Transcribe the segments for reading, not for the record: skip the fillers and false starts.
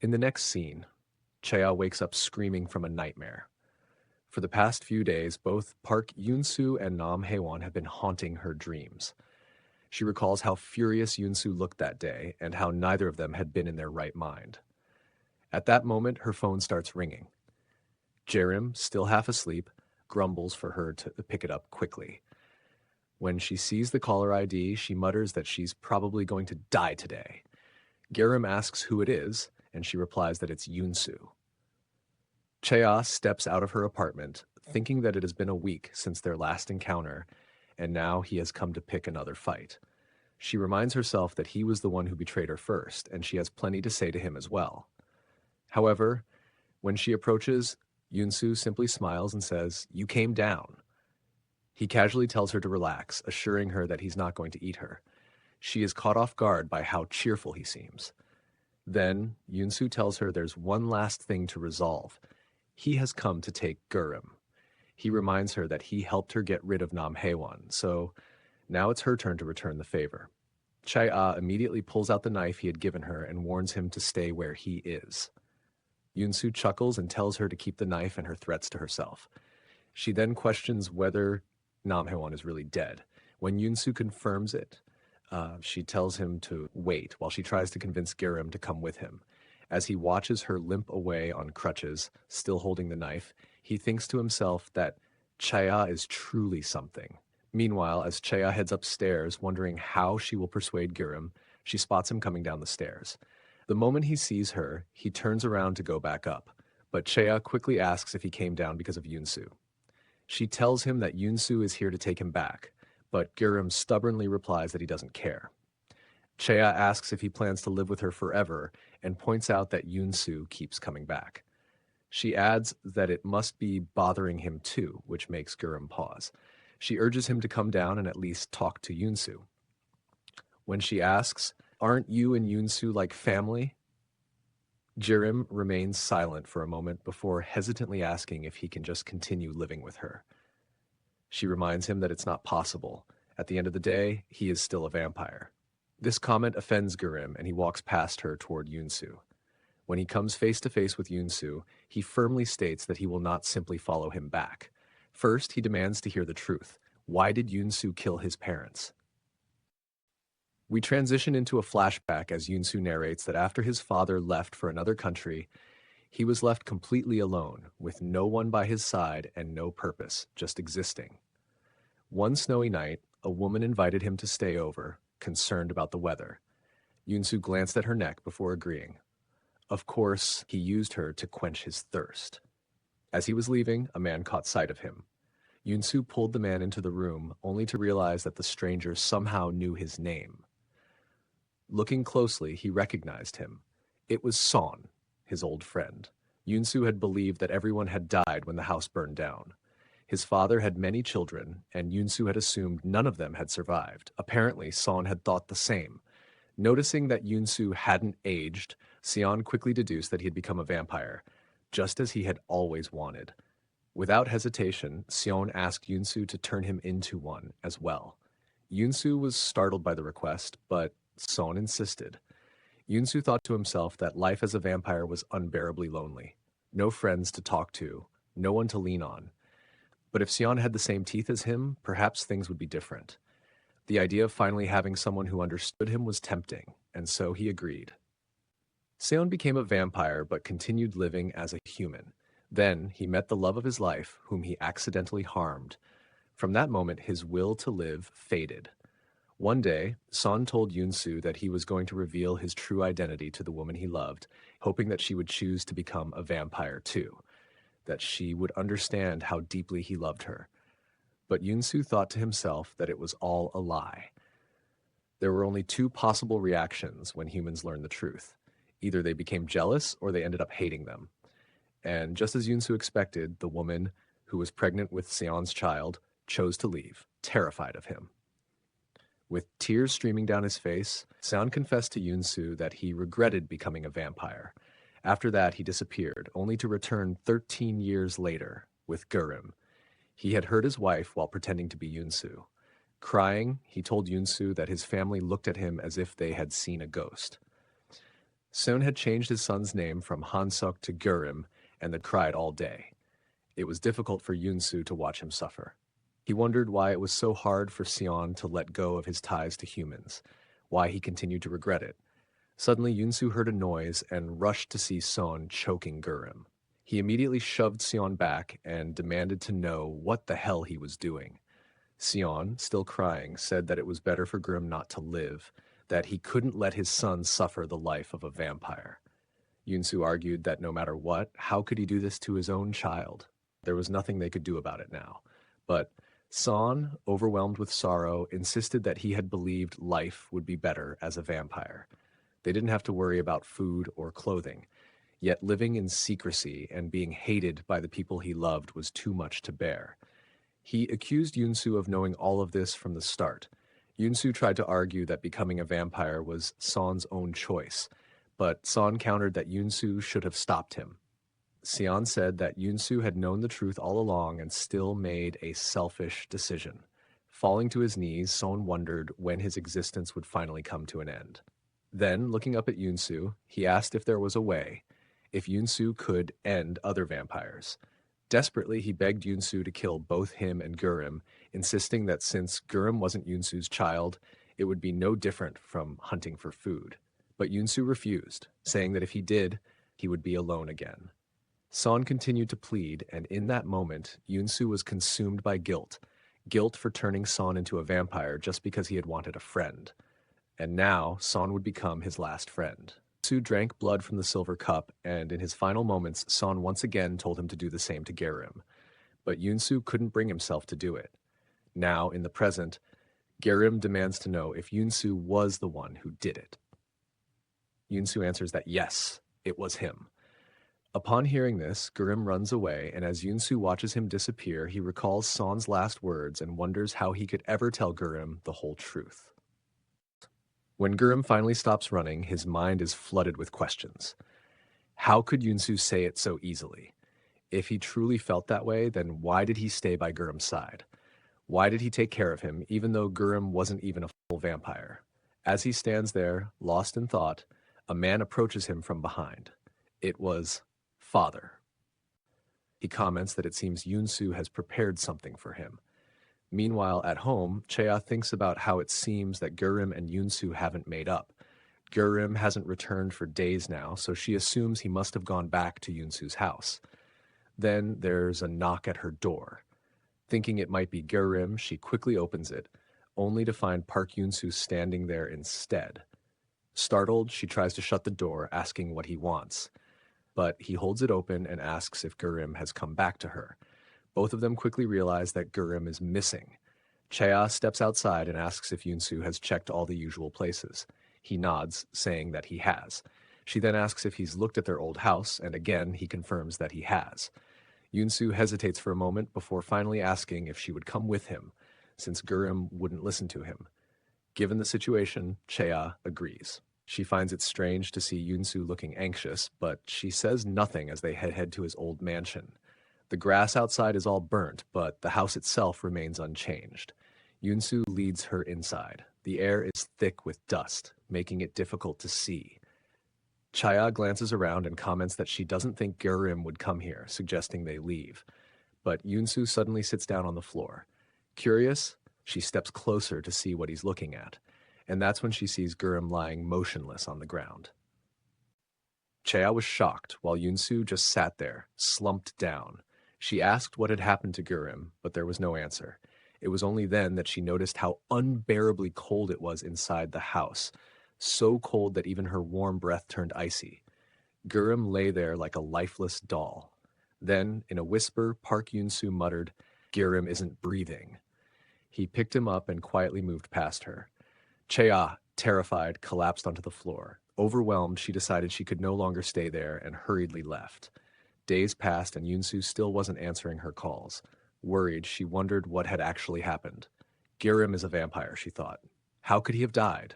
In the next scene, Chea wakes up screaming from a nightmare. For the past few days, both Park Yoon-soo and Nam Hae-won have been haunting her dreams. She recalls how furious Yoon-soo looked that day and how neither of them had been in their right mind. At that moment, her phone starts ringing. Geurim, still half asleep, grumbles for her to pick it up quickly. When she sees the caller ID, she mutters that she's probably going to die today. Geurim asks who it is, and she replies that it's Yoon-soo. Chea steps out of her apartment, thinking that it has been a week since their last encounter, and now he has come to pick another fight. She reminds herself that he was the one who betrayed her first, and she has plenty to say to him as well. However, when she approaches, Yoon-soo simply smiles and says, "You came down." He casually tells her to relax, assuring her that he's not going to eat her. She is caught off guard by how cheerful he seems. Then, Yoon-soo tells her there's one last thing to resolve. He has come to take Geurim. He reminds her that he helped her get rid of Nam Hae-won, so now it's her turn to return the favor. Chea immediately pulls out the knife he had given her and warns him to stay where he is. Yoon-soo chuckles and tells her to keep the knife and her threats to herself. She then questions whether Nam Hae-won is really dead. When Yoon-soo confirms it, she tells him to wait while she tries to convince Geurim to come with him. As he watches her limp away on crutches, still holding the knife, he thinks to himself that Chea is truly something. Meanwhile, as Chea heads upstairs, wondering how she will persuade Geurim, she spots him coming down the stairs. The moment he sees her, he turns around to go back up, but Chea quickly asks if he came down because of Yoon-soo. She tells him that Yoon-soo is here to take him back, but Geurim stubbornly replies that he doesn't care. Chea asks if he plans to live with her forever and points out that Yoon-soo keeps coming back. She adds that it must be bothering him too, which makes Geurim pause. She urges him to come down and at least talk to Yoon-soo. When she asks, "Aren't you and Yoon-soo like family?" Geurim remains silent for a moment before hesitantly asking if he can just continue living with her. She reminds him that it's not possible. At the end of the day, he is still a vampire. This comment offends Geurim, and he walks past her toward Yoon-soo. When he comes face to face with Yoon-soo, he firmly states that he will not simply follow him back. First, he demands to hear the truth. Why did Yoon-soo kill his parents? We transition into a flashback as Yoon-soo narrates that after his father left for another country, he was left completely alone, with no one by his side and no purpose, just existing. One snowy night, a woman invited him to stay over, concerned about the weather. Yoon-soo glanced at her neck before agreeing. Of course, he used her to quench his thirst. As he was leaving, a man caught sight of him. Yoon-soo pulled the man into the room, only to realize that the stranger somehow knew his name. Looking closely, he recognized him. It was Son, his old friend. Yoon-soo had believed that everyone had died when the house burned down. His father had many children, and Yoon-soo had assumed none of them had survived. Apparently, Son had thought the same. Noticing that Yoon-soo hadn't aged, Seon quickly deduced that he had become a vampire, just as he had always wanted. Without hesitation, Seon asked Yoon-soo to turn him into one as well. Yoon-soo was startled by the request, but Son insisted. Yoon-soo thought to himself that life as a vampire was unbearably lonely. No friends to talk to, no one to lean on. But if Seon had the same teeth as him, perhaps things would be different. The idea of finally having someone who understood him was tempting, and so he agreed. Seon became a vampire but continued living as a human. Then he met the love of his life, whom he accidentally harmed. From that moment, his will to live faded. One day, Son told Yoon-soo that he was going to reveal his true identity to the woman he loved, hoping that she would choose to become a vampire too, that she would understand how deeply he loved her. But Yoon-soo thought to himself that it was all a lie. There were only two possible reactions when humans learned the truth. Either they became jealous or they ended up hating them. And just as Yoon-soo expected, the woman, who was pregnant with Seon's child, chose to leave, terrified of him. With tears streaming down his face, Seon confessed to Yoon-soo that he regretted becoming a vampire. After that, he disappeared, only to return 13 years later with Geurim. He had hurt his wife while pretending to be Yoon-soo. Crying, he told Yoon-soo that his family looked at him as if they had seen a ghost. Son had changed his son's name from Hansuk to Geurim and had cried all day. It was difficult for Yunsu to watch him suffer. He wondered why it was so hard for Sion to let go of his ties to humans, why he continued to regret it. Suddenly, Yunsu heard a noise and rushed to see Son choking Geurim. He immediately shoved Sion back and demanded to know what the hell he was doing. Sion, still crying, said that it was better for Geurim not to live, that he couldn't let his son suffer the life of a vampire. Yunsu argued that no matter what, how could he do this to his own child? There was nothing they could do about it now. But Son, overwhelmed with sorrow, insisted that he had believed life would be better as a vampire. They didn't have to worry about food or clothing, yet living in secrecy and being hated by the people he loved was too much to bear. He accused Yunsu of knowing all of this from the start. Yunsu tried to argue that becoming a vampire was Son's own choice, but Son countered that Yunsu should have stopped him. Sion said that Yunsu had known the truth all along and still made a selfish decision. Falling to his knees, Son wondered when his existence would finally come to an end. Then, looking up at Yunsu, he asked if there was a way, if Yunsu could end other vampires. Desperately, he begged Yunsu to kill both him and Geurim, insisting that since Geurim wasn't Yunsu's child, it would be no different from hunting for food. But Yunsu refused, saying that if he did, he would be alone again. Son continued to plead, and in that moment, Yunsu was consumed by guilt for turning Son into a vampire just because he had wanted a friend. And now, Son would become his last friend. Yunsu drank blood from the silver cup, and in his final moments, Son once again told him to do the same to Geurim. But Yunsu couldn't bring himself to do it. Now, in the present, Geurim demands to know if Yunsu was the one who did it. Yunsu answers that yes, it was him. Upon hearing this, Geurim runs away, and as Yunsu watches him disappear, he recalls Son's last words and wonders how he could ever tell Geurim the whole truth. When Geurim finally stops running, his mind is flooded with questions. How could Yunsu say it so easily? If he truly felt that way, then why did he stay by Geurim's side? Why did he take care of him, even though Geurim wasn't even a full vampire? As he stands there, lost in thought, a man approaches him from behind. It was Father. He comments that it seems Yunsu has prepared something for him. Meanwhile, at home, Chea thinks about how it seems that Geurim and Yunsu haven't made up. Geurim hasn't returned for days now, so she assumes he must have gone back to Yunsu's house. Then there's a knock at her door. Thinking it might be Geurim, she quickly opens it, only to find Park Yunsu standing there instead. Startled, she tries to shut the door, asking what he wants. But he holds it open and asks if Geurim has come back to her. Both of them quickly realize that Geurim is missing. Chea steps outside and asks if Yunsu has checked all the usual places. He nods, saying that he has. She then asks if he's looked at their old house, and again he confirms that he has. Yunsu hesitates for a moment before finally asking if she would come with him, since Geurim wouldn't listen to him. Given the situation, Chea agrees. She finds it strange to see Yunsu looking anxious, but she says nothing as they head to his old mansion. The grass outside is all burnt, but the house itself remains unchanged. Yunsu leads her inside. The air is thick with dust, making it difficult to see. Chaya glances around and comments that she doesn't think Geurim would come here, suggesting they leave. But Yunsu suddenly sits down on the floor. Curious, she steps closer to see what he's looking at, and that's when she sees Geurim lying motionless on the ground. Chaya was shocked, while Yunsu just sat there, slumped down. She asked what had happened to Geurim, but there was no answer. It was only then that she noticed how unbearably cold it was inside the house, so cold that even her warm breath turned icy. Geurim lay there like a lifeless doll. Then, in a whisper, Park Yunsu muttered, "Geurim isn't breathing." He picked him up and quietly moved past her. Chea, terrified, collapsed onto the floor. Overwhelmed, she decided she could no longer stay there and hurriedly left. Days passed and Yunsu still wasn't answering her calls. Worried, she wondered what had actually happened. Geurim is a vampire, she thought. How could he have died?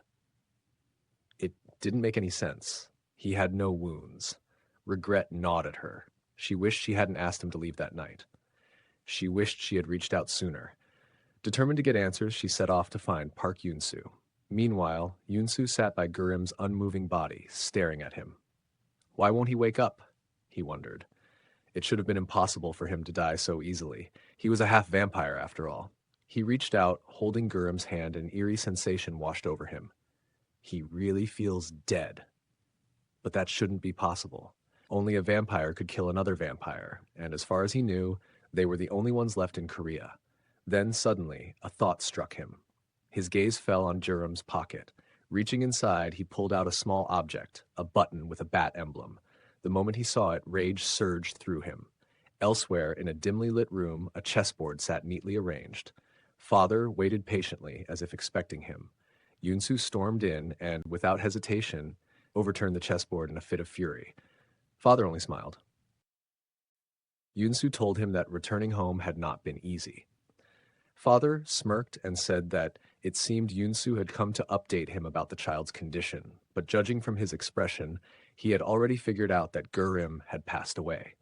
It didn't make any sense. He had no wounds. Regret gnawed at her. She wished she hadn't asked him to leave that night. She wished she had reached out sooner. Determined to get answers, she set off to find Park Yunsu. Meanwhile, Yunsu sat by Geurim's unmoving body, staring at him. Why won't he wake up? He wondered. It should have been impossible for him to die so easily. He was a half-vampire, after all. He reached out, holding Geurim's hand, and an eerie sensation washed over him. He really feels dead. But that shouldn't be possible. Only a vampire could kill another vampire, and as far as he knew, they were the only ones left in Korea. Then suddenly, a thought struck him. His gaze fell on Geurim's pocket. Reaching inside, he pulled out a small object, a button with a bat emblem. The moment he saw it, rage surged through him. Elsewhere, in a dimly lit room, a chessboard sat neatly arranged. Father waited patiently, as if expecting him. Yunsu stormed in and, without hesitation, overturned the chessboard in a fit of fury. Father only smiled. Yunsu told him that returning home had not been easy. Father smirked and said that it seemed Yunsu had come to update him about the child's condition, but judging from his expression, he had already figured out that Geurim had passed away.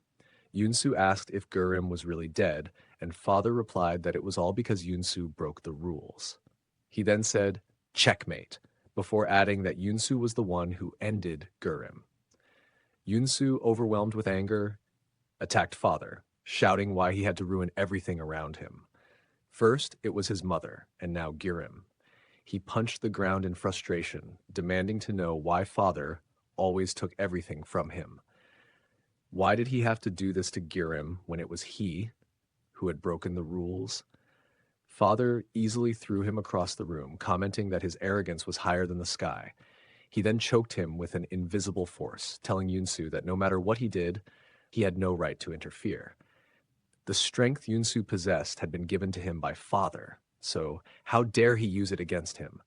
Yunsu asked if Geurim was really dead, and Father replied that it was all because Yunsu broke the rules. He then said, "Checkmate," before adding that Yunsu was the one who ended Geurim. Yunsu, overwhelmed with anger, attacked Father, shouting why he had to ruin everything around him. First, it was his mother, and now Geurim. He punched the ground in frustration, demanding to know why Father always took everything from him. Why did he have to do this to Geurim when it was he who had broken the rules? Father easily threw him across the room, commenting that his arrogance was higher than the sky. He then choked him with an invisible force, telling Yunsu that no matter what he did, he had no right to interfere. The strength Yunsu possessed had been given to him by Father, so how dare he use it against him?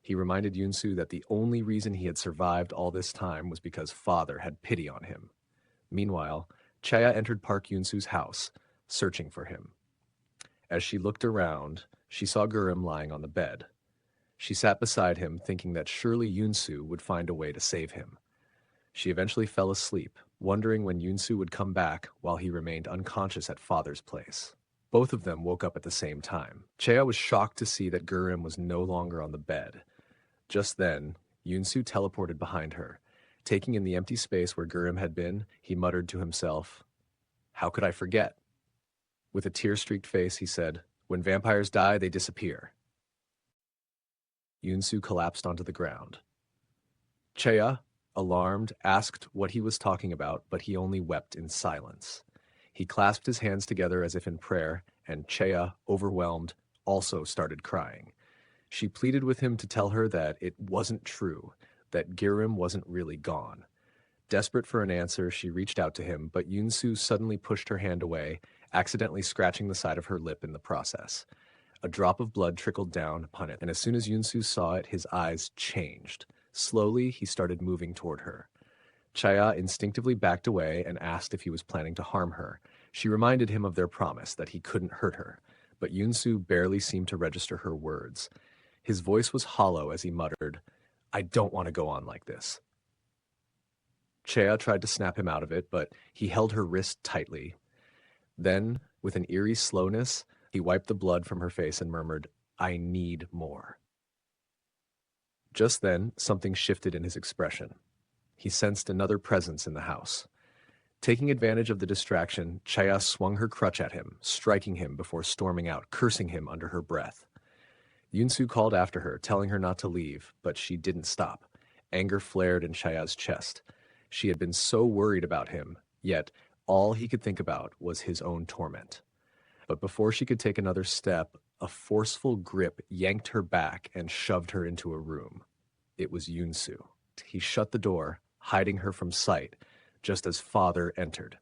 He reminded Yunsu that the only reason he had survived all this time was because Father had pity on him. Meanwhile, Chaya entered Park Yunsu's house, searching for him. As she looked around, she saw Geurim lying on the bed. She sat beside him, thinking that surely Yunsu would find a way to save him. She eventually fell asleep, wondering when Yunsu would come back while he remained unconscious at Father's place. Both of them woke up at the same time. Chaya was shocked to see that Geurim was no longer on the bed. Just then, Yunsu teleported behind her. Taking in the empty space where Geurim had been, he muttered to himself, "How could I forget?" With a tear-streaked face, he said, "When vampires die, they disappear." Yunsu collapsed onto the ground. Chaya, alarmed, asked what he was talking about, but he only wept in silence. He clasped his hands together as if in prayer, and Chaya, overwhelmed, also started crying. She pleaded with him to tell her that it wasn't true, that Geurim wasn't really gone. Desperate for an answer, she reached out to him, but Yunsu suddenly pushed her hand away, accidentally scratching the side of her lip in the process. A drop of blood trickled down upon it, and as soon as Yunsu saw it, his eyes changed. Slowly, he started moving toward her. Chaya instinctively backed away and asked if he was planning to harm her. She reminded him of their promise that he couldn't hurt her, but Yunsu barely seemed to register her words. His voice was hollow as he muttered, "I don't want to go on like this." Chaya tried to snap him out of it, but he held her wrist tightly. Then, with an eerie slowness, he wiped the blood from her face and murmured, "I need more." Just then, something shifted in his expression. He sensed another presence in the house. Taking advantage of the distraction, Chaya swung her crutch at him, striking him before storming out, cursing him under her breath. Yunsu called after her, telling her not to leave, but she didn't stop. Anger flared in Chaya's chest. She had been so worried about him, yet all he could think about was his own torment. But before she could take another step, a forceful grip yanked her back and shoved her into a room. It was Yunsu. He shut the door, hiding her from sight, just as Father entered.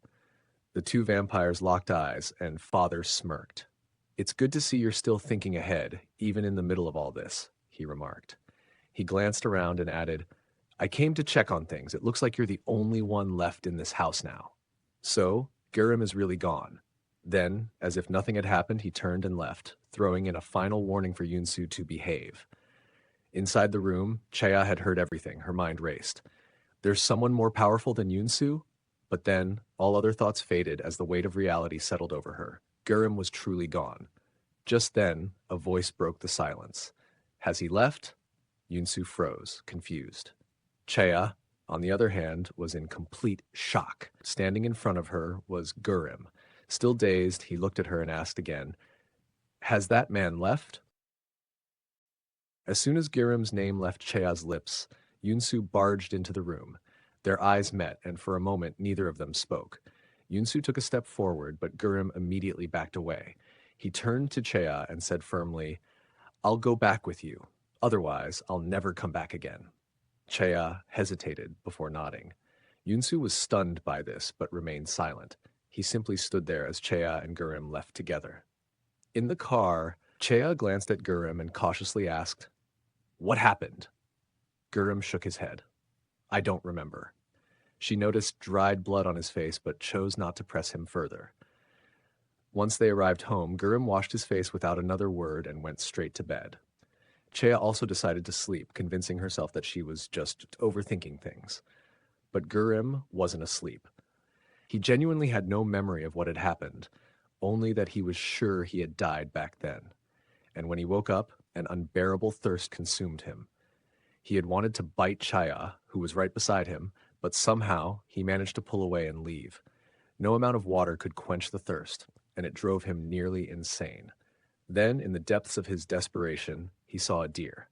The two vampires locked eyes, and Father smirked. "It's good to see you're still thinking ahead, even in the middle of all this," he remarked. He glanced around and added, "I came to check on things. It looks like you're the only one left in this house now. So, Geurim is really gone." Then, as if nothing had happened, he turned and left, throwing in a final warning for Yunsu to behave. Inside the room, Chaya had heard everything. Her mind raced. There's someone more powerful than Yunsu? But then, all other thoughts faded as the weight of reality settled over her. Geurim was truly gone. Just then, a voice broke the silence. "Has he left?" Yunsu froze, confused. Chea, on the other hand, was in complete shock. Standing in front of her was Geurim. Still dazed, he looked at her and asked again, "Has that man left?" As soon as Geurim's name left Chea's lips, Yunsu barged into the room. Their eyes met, and for a moment neither of them spoke. Yunsu took a step forward, but Geurim immediately backed away. He turned to Chea and said firmly, "I'll go back with you. Otherwise, I'll never come back again." Chea hesitated before nodding. Yunsu was stunned by this, but remained silent. He simply stood there as Chea and Geurim left together. In the car, Chea glanced at Geurim and cautiously asked, "What happened?" Geurim shook his head. "I don't remember." She noticed dried blood on his face, but chose not to press him further. Once they arrived home, Geurim washed his face without another word and went straight to bed. Chea also decided to sleep, convincing herself that she was just overthinking things. But Geurim wasn't asleep. He genuinely had no memory of what had happened, only that he was sure he had died back then. And when he woke up, an unbearable thirst consumed him. He had wanted to bite Chea, who was right beside him, but somehow he managed to pull away and leave. No amount of water could quench the thirst, and it drove him nearly insane. Then, in the depths of his desperation, he saw a deer.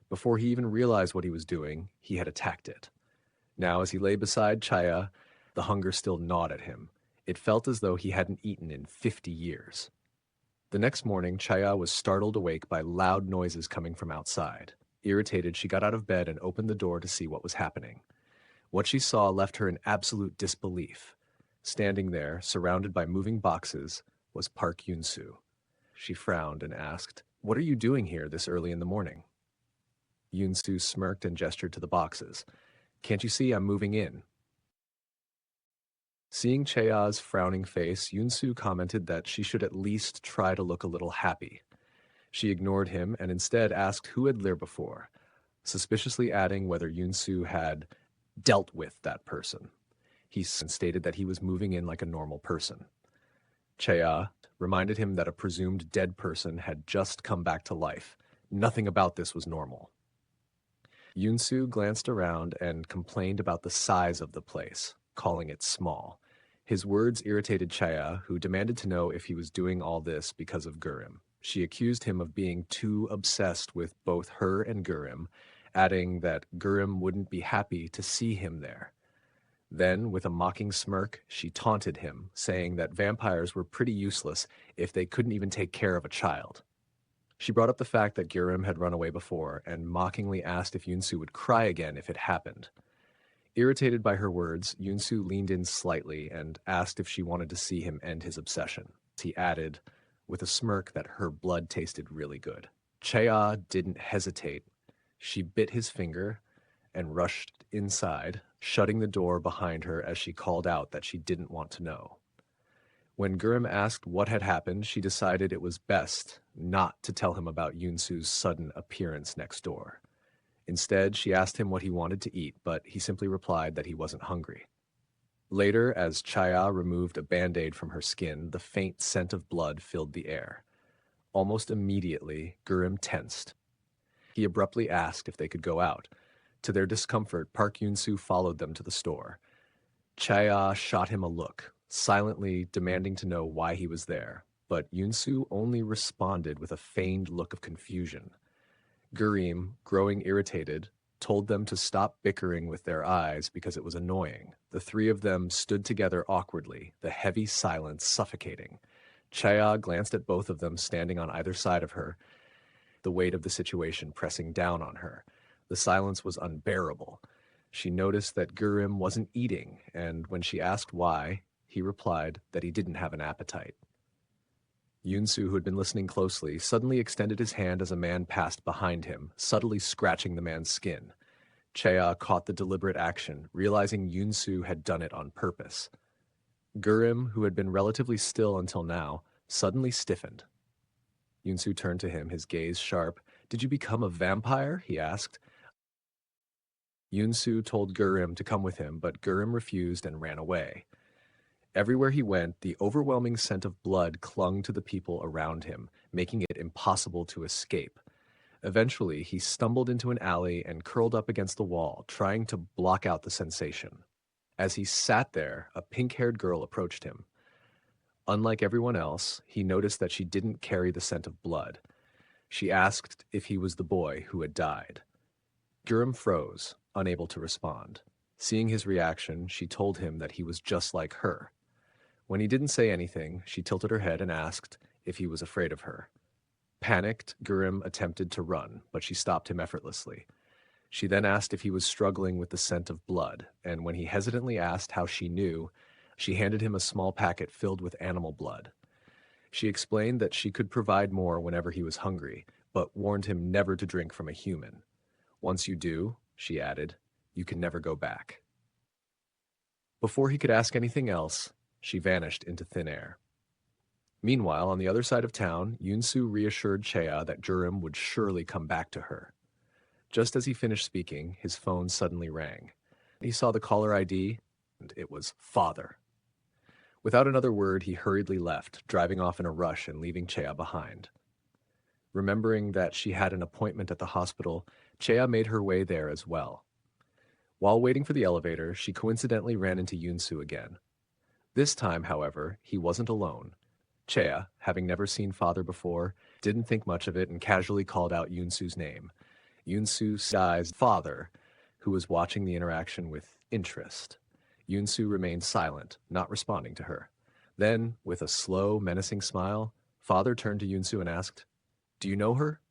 Before he even realized what he was doing, he had attacked it. Now, as he lay beside Chea, the hunger still gnawed at him. It felt as though he hadn't eaten in 50 years. The next morning, Chea was startled awake by loud noises coming from outside. Irritated, she got out of bed and opened the door to see what was happening. What she saw left her in absolute disbelief. Standing there, surrounded by moving boxes, was Park Yunsu. She frowned and asked, "What are you doing here this early in the morning?" Yunsu smirked and gestured to the boxes. "Can't you see I'm moving in?" Seeing Chea's frowning face, Yunsu commented that she should at least try to look a little happy. She ignored him and instead asked who had lived before, suspiciously adding whether Yunsu had dealt with that person. He stated that he was moving in like a normal person. Chea reminded him that a presumed dead person had just come back to life. Nothing about this was normal. Yunsu glanced around and complained about the size of the place, calling it small. His words irritated Chea, who demanded to know if he was doing all this because of Geurim. She accused him of being too obsessed with both her and Geurim, adding that Geurim wouldn't be happy to see him there. Then, with a mocking smirk, she taunted him, saying that vampires were pretty useless if they couldn't even take care of a child. She brought up the fact that Geurim had run away before and mockingly asked if Yunsu would cry again if it happened. Irritated by her words, Yunsu leaned in slightly and asked if she wanted to see him end his obsession. He added, with a smirk, that her blood tasted really good. Chea didn't hesitate. She bit his finger and rushed inside, shutting the door behind her as she called out that she didn't want to know. When Geurim asked what had happened, she decided it was best not to tell him about Yunsu's sudden appearance next door. Instead, she asked him what he wanted to eat, but he simply replied that he wasn't hungry. Later, as Chea removed a Band-Aid from her skin, the faint scent of blood filled the air. Almost immediately, Geurim tensed. He abruptly asked if they could go out. To their discomfort, Park Yunsu followed them to the store. Chea shot him a look, silently demanding to know why he was there, but Yunsu only responded with a feigned look of confusion. Geurim, growing irritated, told them to stop bickering with their eyes because it was annoying. The three of them stood together awkwardly, the heavy silence suffocating. Chea glanced at both of them standing on either side of her, the weight of the situation pressing down on her. The silence was unbearable. She noticed that Geurim wasn't eating, and when she asked why, he replied that he didn't have an appetite. Yunsu, who had been listening closely, suddenly extended his hand as a man passed behind him, subtly scratching the man's skin. Chea caught the deliberate action, realizing Yunsu had done it on purpose. Geurim, who had been relatively still until now, suddenly stiffened. Yunsu turned to him, his gaze sharp. "Did you become a vampire?" he asked. Yunsu told Geurim to come with him, but Geurim refused and ran away. Everywhere he went, the overwhelming scent of blood clung to the people around him, making it impossible to escape. Eventually, he stumbled into an alley and curled up against the wall, trying to block out the sensation. As he sat there, a pink-haired girl approached him. Unlike everyone else, he noticed that she didn't carry the scent of blood. She asked if he was the boy who had died. Geurim froze, unable to respond. Seeing his reaction, she told him that he was just like her. When he didn't say anything, she tilted her head and asked if he was afraid of her. Panicked, Geurim attempted to run, but she stopped him effortlessly. She then asked if he was struggling with the scent of blood, and when he hesitantly asked how she knew, she handed him a small packet filled with animal blood. She explained that she could provide more whenever he was hungry, but warned him never to drink from a human. Once you do, she added, you can never go back. Before he could ask anything else, she vanished into thin air. Meanwhile, on the other side of town, Yunsu reassured Chea that Geurim would surely come back to her. Just as he finished speaking, his phone suddenly rang. He saw the caller ID, and it was Father. Without another word, he hurriedly left, driving off in a rush and leaving Chea behind. Remembering that she had an appointment at the hospital, Chea made her way there as well. While waiting for the elevator, she coincidentally ran into Yunsu again. This time, however, he wasn't alone. Chea, having never seen Father before, didn't think much of it and casually called out Yunsu's name. Yunsu's eyes, Father, who was watching the interaction with interest. Yunsu remained silent, not responding to her. Then, with a slow, menacing smile, Father turned to Yunsu and asked, "Do you know her?"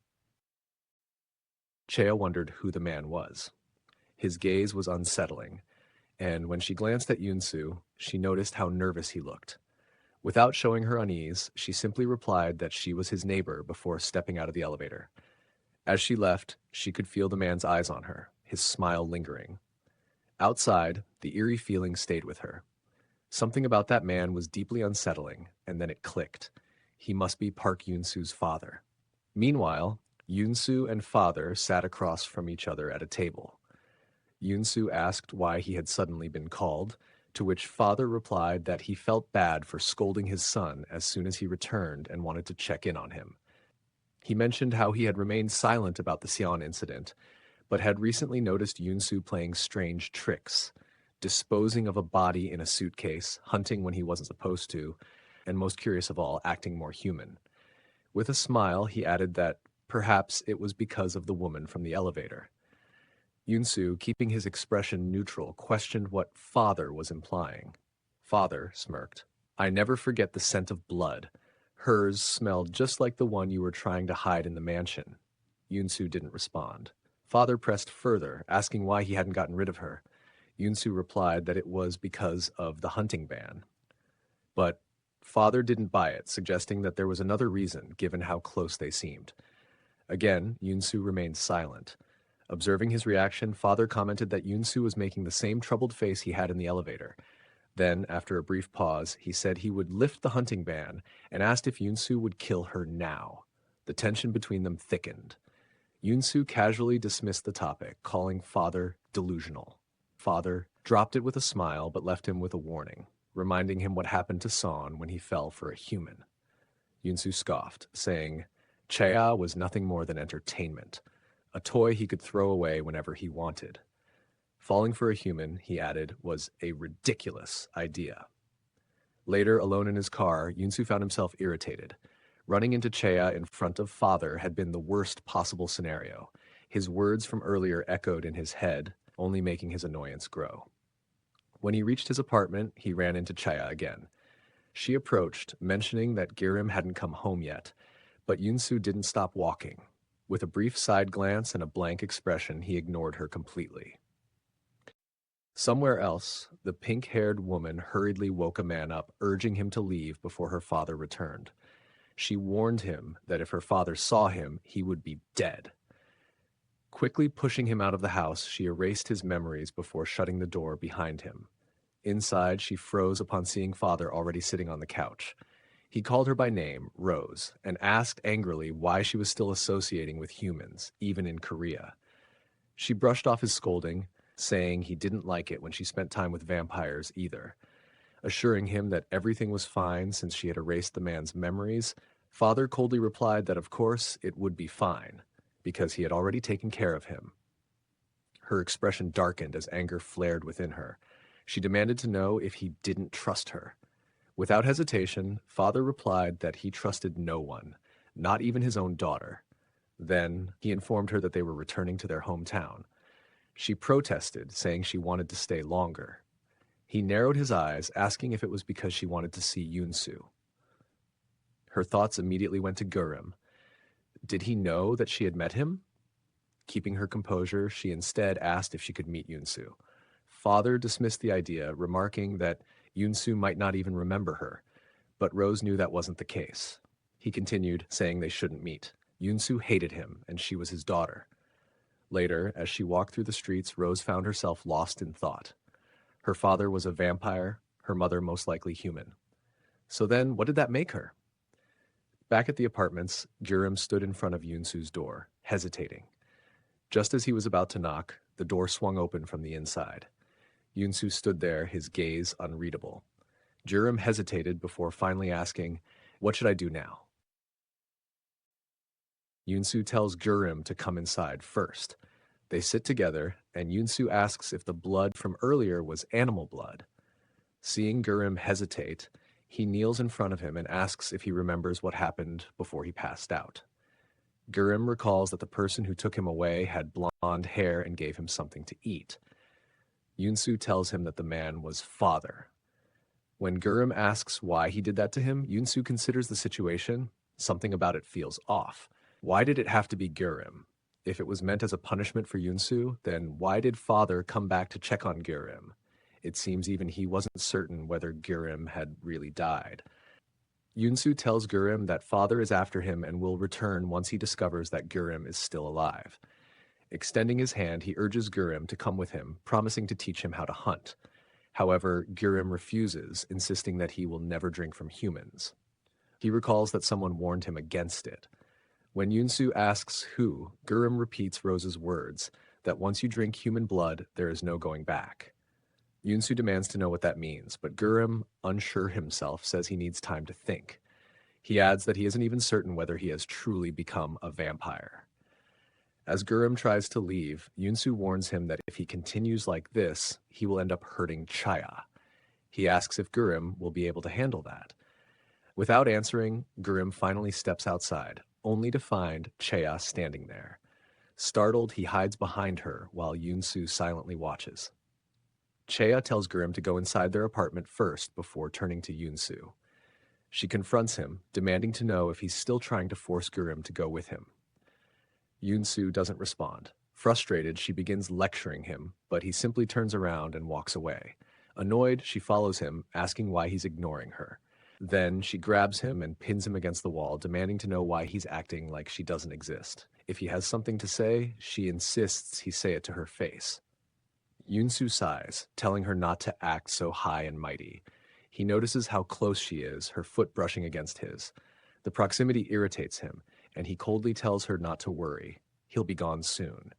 Chea wondered who the man was. His gaze was unsettling, and when she glanced at Yunsu, she noticed how nervous he looked. Without showing her unease, she simply replied that she was his neighbor before stepping out of the elevator. As she left, she could feel the man's eyes on her, his smile lingering. Outside, the eerie feeling stayed with her. Something about that man was deeply unsettling, and then it clicked. He must be Park Yunsu's father. Meanwhile, Yunsu and Father sat across from each other at a table. Yunsu asked why he had suddenly been called, to which Father replied that he felt bad for scolding his son as soon as he returned and wanted to check in on him. He mentioned how he had remained silent about the Xi'an incident, but had recently noticed Yunsu playing strange tricks, disposing of a body in a suitcase, hunting when he wasn't supposed to, and most curious of all, acting more human. With a smile, he added that perhaps it was because of the woman from the elevator. Yunsu, keeping his expression neutral, questioned what Father was implying. Father smirked. "I never forget the scent of blood. Hers smelled just like the one you were trying to hide in the mansion." Yunsu didn't respond. Father pressed further, asking why he hadn't gotten rid of her. Yunsu replied that it was because of the hunting ban. But Father didn't buy it, suggesting that there was another reason, given how close they seemed. Again, Yunsu remained silent. Observing his reaction, Father commented that Yunsu was making the same troubled face he had in the elevator. Then, after a brief pause, he said he would lift the hunting ban and asked if Yunsu would kill her now. The tension between them thickened. Yunsu casually dismissed the topic, calling Father delusional. Father dropped it with a smile but left him with a warning, reminding him what happened to Son when he fell for a human. Yunsu scoffed, saying, Chea was nothing more than entertainment, a toy he could throw away whenever he wanted. Falling for a human, he added, was a ridiculous idea. Later, alone in his car, Yunsu found himself irritated. Running into Chea in front of Father had been the worst possible scenario. His words from earlier echoed in his head, only making his annoyance grow. When he reached his apartment, he ran into Chea again. She approached, mentioning that Geurim hadn't come home yet, but Yunsu didn't stop walking. With a brief side glance and a blank expression, he ignored her completely. Somewhere else, the pink-haired woman hurriedly woke a man up, urging him to leave before her father returned. She warned him that if her father saw him, he would be dead. Quickly pushing him out of the house, she erased his memories before shutting the door behind him. Inside, she froze upon seeing Father already sitting on the couch. He called her by name, Rose, and asked angrily why she was still associating with humans, even in Korea. She brushed off his scolding, saying he didn't like it when she spent time with vampires either. Assuring him that everything was fine since she had erased the man's memories, Father coldly replied that of course it would be fine, because he had already taken care of him. Her expression darkened as anger flared within her. She demanded to know if he didn't trust her. Without hesitation, Father replied that he trusted no one, not even his own daughter. Then he informed her that they were returning to their hometown. She protested, saying she wanted to stay longer. He narrowed his eyes, asking if it was because she wanted to see Yunsu. Her thoughts immediately went to Geurim. Did he know that she had met him? Keeping her composure, she instead asked if she could meet Yunsu. Father dismissed the idea, remarking that Yunsu might not even remember her, but Rose knew that wasn't the case. He continued, saying they shouldn't meet. Yunsu hated him, and she was his daughter. Later, as she walked through the streets, Rose found herself lost in thought. Her father was a vampire, her mother most likely human. So then, what did that make her? Back at the apartments, Geurim stood in front of Yunsu's door, hesitating. Just as he was about to knock, the door swung open from the inside. Yunsu stood there, his gaze unreadable. Geurim hesitated before finally asking, "What should I do now?" Yunsu tells Geurim to come inside first. They sit together, and Yunsu asks if the blood from earlier was animal blood. Seeing Geurim hesitate, he kneels in front of him and asks if he remembers what happened before he passed out. Geurim recalls that the person who took him away had blonde hair and gave him something to eat. Yunsu tells him that the man was Father. When Geurim asks why he did that to him, Yunsu considers the situation. Something about it feels off. Why did it have to be Geurim? If it was meant as a punishment for Yunsu, then why did Father come back to check on Geurim? It seems even he wasn't certain whether Geurim had really died. Yunsu tells Geurim that Father is after him and will return once he discovers that Geurim is still alive. Extending his hand, he urges Geurim to come with him, promising to teach him how to hunt. However, Geurim refuses, insisting that he will never drink from humans. He recalls that someone warned him against it. When Yunsu asks who, Geurim repeats Rose's words, that once you drink human blood, there is no going back. Yunsu demands to know what that means, but Geurim, unsure himself, says he needs time to think. He adds that he isn't even certain whether he has truly become a vampire. As Geurim tries to leave, Yunsu warns him that if he continues like this, he will end up hurting Chaya. He asks if Geurim will be able to handle that. Without answering, Geurim finally steps outside, only to find Chaya standing there. Startled, he hides behind her while Yunsu silently watches. Chaya tells Geurim to go inside their apartment first before turning to Yunsu. She confronts him, demanding to know if he's still trying to force Geurim to go with him. Yunsu doesn't respond. Frustrated, she begins lecturing him, but he simply turns around and walks away. Annoyed, she follows him, asking why he's ignoring her. Then she grabs him and pins him against the wall, demanding to know why he's acting like she doesn't exist. If he has something to say, she insists he say it to her face. Yunsu sighs, telling her not to act so high and mighty. He notices how close she is, her foot brushing against his. The proximity irritates him, and he coldly tells her not to worry. He'll be gone soon.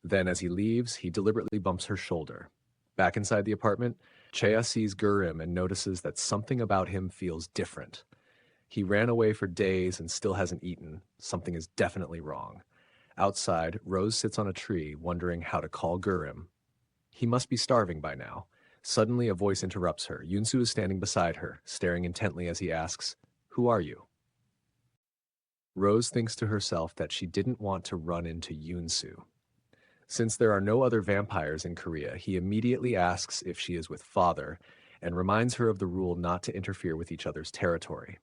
Then, as he leaves, he deliberately bumps her shoulder. Back inside the apartment, Chaya sees Geurim and notices that something about him feels different. He ran away for days and still hasn't eaten. Something is definitely wrong. Outside, Rose sits on a tree, wondering how to call Geurim. He must be starving by now. Suddenly, a voice interrupts her. Yunsu is standing beside her, staring intently as he asks, "Who are you?" Rose thinks to herself that she didn't want to run into Yunsu. Since there are no other vampires in Korea, he immediately asks if she is with Father and reminds her of the rule not to interfere with each other's territory.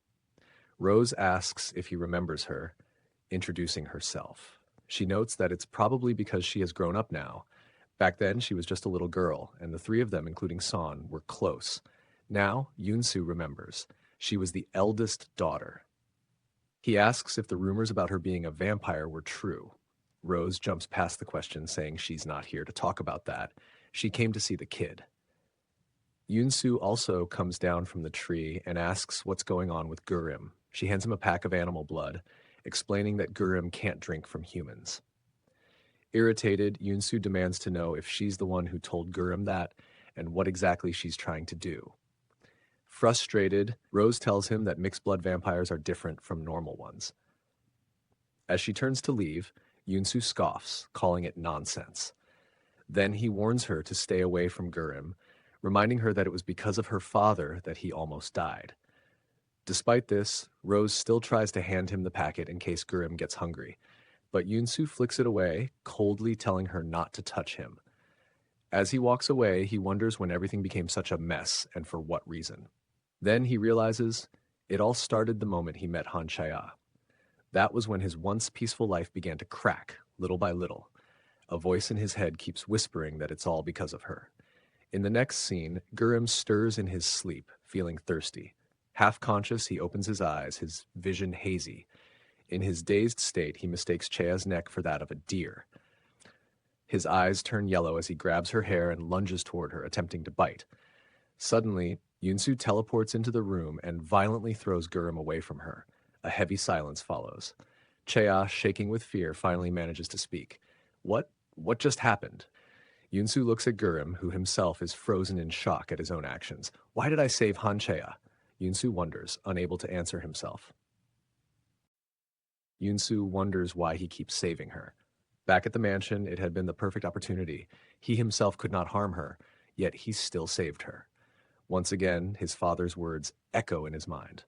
Rose asks if he remembers her, introducing herself. She notes that it's probably because she has grown up now. Back then, she was just a little girl, and the three of them, including Son, were close. Now, Yunsu remembers. She was the eldest daughter. He asks if the rumors about her being a vampire were true. Rose jumps past the question, saying she's not here to talk about that. She came to see the kid. Yunsu also comes down from the tree and asks what's going on with Geurim. She hands him a pack of animal blood, explaining that Geurim can't drink from humans. Irritated, Yunsu demands to know if she's the one who told Geurim that and what exactly she's trying to do. Frustrated, Rose tells him that mixed blood vampires are different from normal ones. As she turns to leave, Yunsu scoffs, calling it nonsense. Then he warns her to stay away from Geurim, reminding her that it was because of her father that he almost died. Despite this, Rose still tries to hand him the packet in case Geurim gets hungry, but Yunsu flicks it away, coldly telling her not to touch him. As he walks away, he wonders when everything became such a mess and for what reason. Then he realizes it all started the moment he met Han Chaya. That was when his once peaceful life began to crack, little by little. A voice in his head keeps whispering that it's all because of her. In the next scene, Geurim stirs in his sleep, feeling thirsty. Half conscious, he opens his eyes, his vision hazy. In his dazed state, he mistakes Chea's neck for that of a deer. His eyes turn yellow as he grabs her hair and lunges toward her, attempting to bite. Suddenly, Yunsu teleports into the room and violently throws Geurim away from her. A heavy silence follows. Chea, shaking with fear, finally manages to speak. What just happened? Yunsu looks at Geurim, who himself is frozen in shock at his own actions. Why did I save Han Chea? Yunsu wonders, unable to answer himself. Yunsu wonders why he keeps saving her. Back at the mansion, it had been the perfect opportunity. He himself could not harm her, yet he still saved her. Once again, his father's words echo in his mind.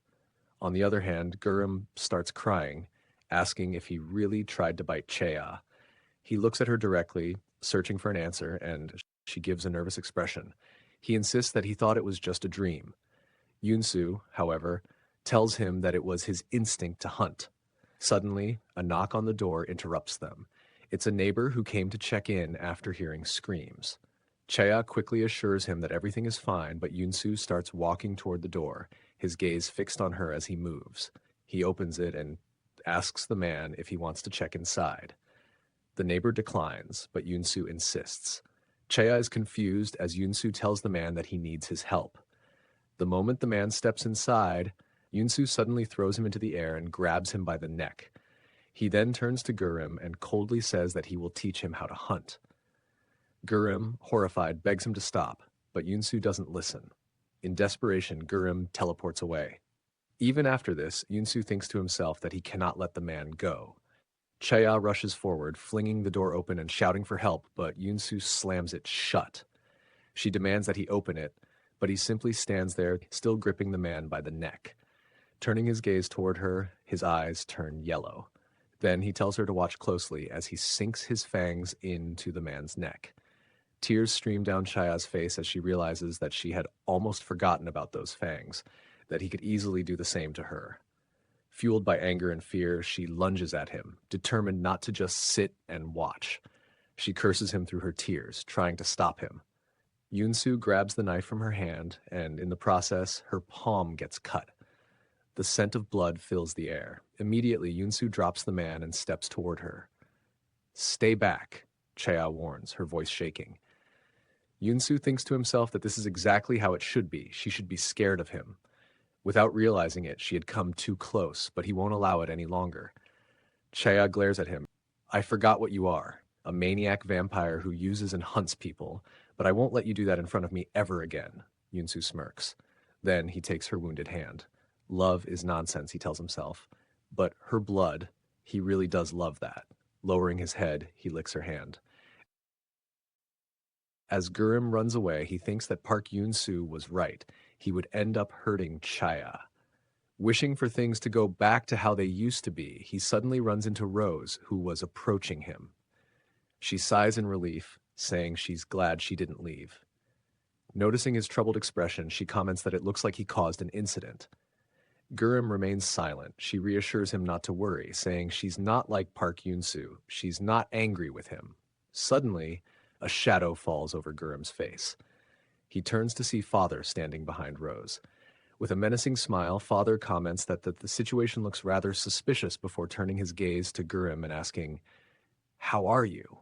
On the other hand, Geurim starts crying, asking if he really tried to bite Chea. He looks at her directly, searching for an answer, and she gives a nervous expression. He insists that he thought it was just a dream. Yunsu, however, tells him that it was his instinct to hunt. Suddenly, a knock on the door interrupts them. It's a neighbor who came to check in after hearing screams. Chea quickly assures him that everything is fine, but Yunsu starts walking toward the door, his gaze fixed on her as he moves. He opens it and asks the man if he wants to check inside. The neighbor declines, but Yunsu insists. Chea is confused as Yunsu tells the man that he needs his help. The moment the man steps inside, Yunsu suddenly throws him into the air and grabs him by the neck. He then turns to Geurim and coldly says that he will teach him how to hunt. Geurim, horrified, begs him to stop, but Yunsu doesn't listen. In desperation, Geurim teleports away. Even after this, Yunsu thinks to himself that he cannot let the man go. Chea rushes forward, flinging the door open and shouting for help, but Yunsu slams it shut. She demands that he open it, but he simply stands there, still gripping the man by the neck. Turning his gaze toward her, his eyes turn yellow. Then he tells her to watch closely as he sinks his fangs into the man's neck. Tears stream down Chea's face as she realizes that she had almost forgotten about those fangs, that he could easily do the same to her. Fueled by anger and fear, she lunges at him, determined not to just sit and watch. She curses him through her tears, trying to stop him. Yunsu grabs the knife from her hand, and in the process, her palm gets cut. The scent of blood fills the air. Immediately, Yunsu drops the man and steps toward her. "Stay back," Chea warns, her voice shaking. Yunsu thinks to himself that this is exactly how it should be. She should be scared of him. Without realizing it, she had come too close, but he won't allow it any longer. Chea glares at him. "I forgot what you are, a maniac vampire who uses and hunts people, but I won't let you do that in front of me ever again," Yunsu smirks. Then he takes her wounded hand. Love is nonsense, he tells himself. But her blood, he really does love that. Lowering his head, he licks her hand. As Geurim runs away, he thinks that Park Yunsu was right. He would end up hurting Chea. Wishing for things to go back to how they used to be, he suddenly runs into Rose, who was approaching him. She sighs in relief, saying she's glad she didn't leave. Noticing his troubled expression, she comments that it looks like he caused an incident. Geurim remains silent. She reassures him not to worry, saying she's not like Park Yunsu. She's not angry with him. Suddenly, a shadow falls over Geurim's face. He turns to see Father standing behind Rose. With a menacing smile, Father comments that the situation looks rather suspicious before turning his gaze to Geurim and asking, "How are you?"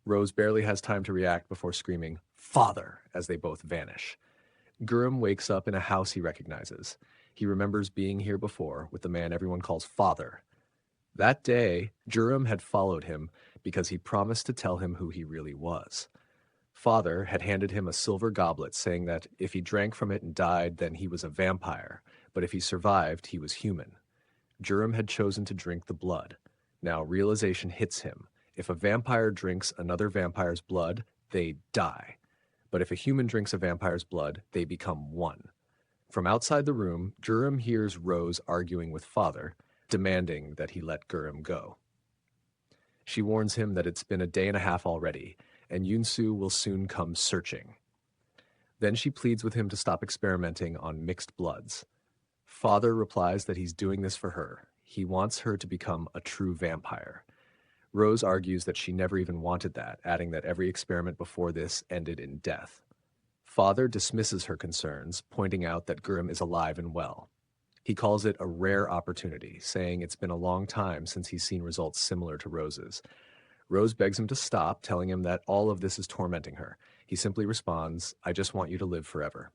Rose barely has time to react before screaming, "Father!" as they both vanish. Geurim wakes up in a house he recognizes. He remembers being here before with the man everyone calls Father. That day, Geurim had followed him because he promised to tell him who he really was. Father had handed him a silver goblet saying that if he drank from it and died, then he was a vampire, but if he survived, he was human. Geurim had chosen to drink the blood. Now, realization hits him. If a vampire drinks another vampire's blood, they die. But if a human drinks a vampire's blood, they become one. From outside the room, Geurim hears Rose arguing with Father, demanding that he let Geurim go. She warns him that it's been a day and a half already, and Yunsu will soon come searching. Then she pleads with him to stop experimenting on mixed bloods. Father replies that he's doing this for her. He wants her to become a true vampire. Rose argues that she never even wanted that, adding that every experiment before this ended in death. Father dismisses her concerns, pointing out that Geurim is alive and well. He calls it a rare opportunity, saying it's been a long time since he's seen results similar to Rose's. Rose begs him to stop, telling him that all of this is tormenting her. He simply responds, "I just want you to live forever."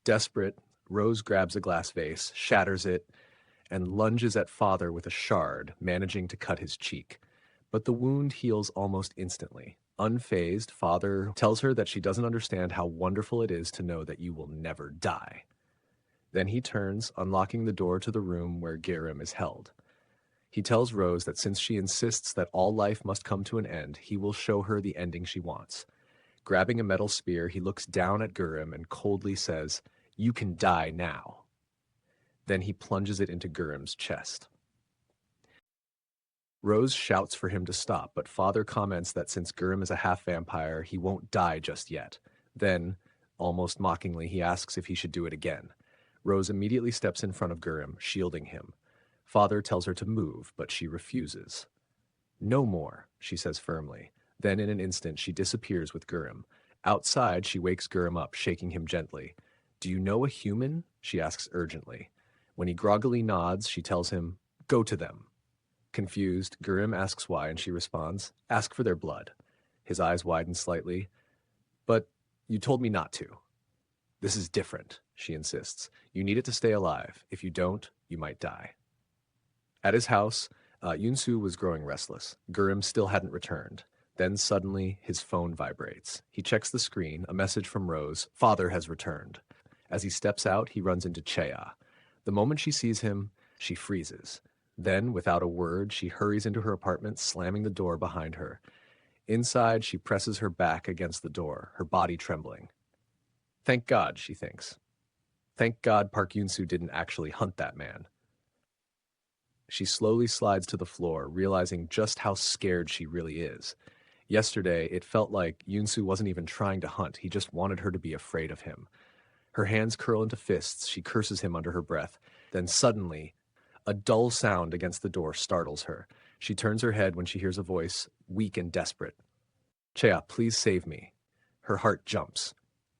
Desperate, Rose grabs a glass vase, shatters it, and lunges at Father with a shard, managing to cut his cheek. But the wound heals almost instantly. Unfazed, Father tells her that she doesn't understand how wonderful it is to know that you will never die. Then he turns, unlocking the door to the room where Geurim is held. He tells Rose that since she insists that all life must come to an end, he will show her the ending she wants. Grabbing a metal spear, he looks down at Geurim and coldly says, "You can die now." Then he plunges it into Geurim's chest. Rose shouts for him to stop, but Father comments that since Geurim is a half-vampire, he won't die just yet. Then, almost mockingly, he asks if he should do it again. Rose immediately steps in front of Geurim, shielding him. Father tells her to move, but she refuses. "No more," she says firmly. Then in an instant, she disappears with Geurim. Outside, she wakes Geurim up, shaking him gently. "Do you know a human?" she asks urgently. When he groggily nods, she tells him, "Go to them." Confused, Geurim asks why, and she responds, "Ask for their blood." His eyes widen slightly. "But you told me not to." "This is different," she insists. "You need it to stay alive. If you don't, you might die." At his house, Yunsu was growing restless. Geurim still hadn't returned. Then suddenly, his phone vibrates. He checks the screen, a message from Rose, "Father has returned." As he steps out, he runs into Chea. The moment she sees him, she freezes. Then, without a word, she hurries into her apartment, slamming the door behind her. Inside, she presses her back against the door, her body trembling. Thank God, she thinks. Thank God Park Yunsu didn't actually hunt that man. She slowly slides to the floor, realizing just how scared she really is. Yesterday, it felt like Yunsu wasn't even trying to hunt, he just wanted her to be afraid of him. Her hands curl into fists, she curses him under her breath. Then suddenly, a dull sound against the door startles her. She turns her head when she hears a voice, weak and desperate. "Chea, please save me." Her heart jumps.